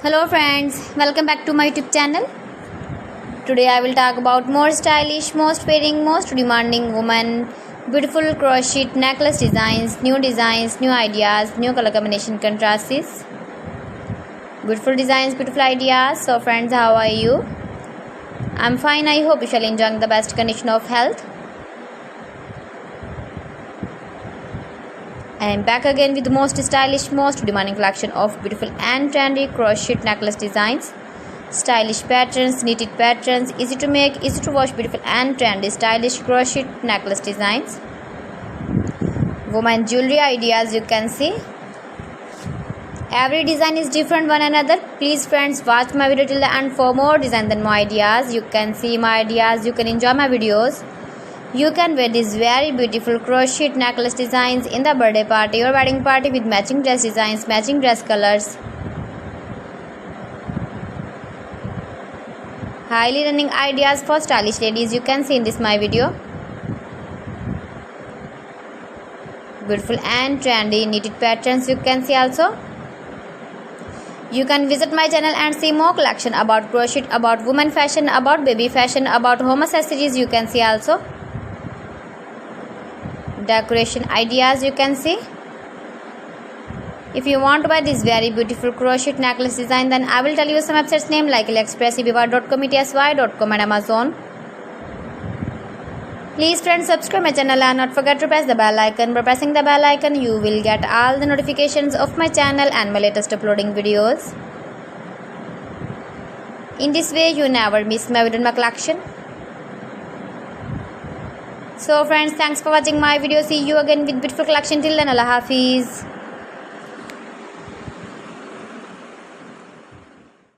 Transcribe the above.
Hello friends, welcome back to my YouTube channel. Today I will talk about more stylish, most wearing, most demanding women, beautiful crochet necklace designs, new ideas, new color combination contrasts. Beautiful designs, beautiful ideas. So friends, how are you? I'm fine. I hope you shall enjoy the best condition of health. I am back again with the most stylish, most demanding collection of beautiful and trendy crochet necklace designs. Stylish patterns, knitted patterns, easy to make, easy to wash, beautiful and trendy stylish crochet necklace designs. Woman jewelry ideas, you can see. Every design is different one another. Please friends, watch my video till the end for more designs and more ideas. You can see my ideas, you can enjoy my videos. You can wear these very beautiful crochet necklace designs in the birthday party or wedding party with matching dress designs, matching dress colors. Highly running ideas for stylish ladies, you can see in this my video. Beautiful and trendy knitted patterns, you can see also. You can visit my channel and see more collection about crochet, about women fashion, about baby fashion, about home accessories, you can see also. Decoration ideas, you can see. If you want to buy this very beautiful crochet necklace design, then I will tell you some websites name like AliExpress, eBay.com, ETSY.com and Amazon. Please friends, subscribe my channel and not forget to press the bell icon. By pressing the bell icon, you will get all the notifications of my channel and my latest uploading videos. In this way, you never miss my video in my collection. So friends, thanks for watching my video. See you again with beautiful collection. Till then, Allah Hafiz.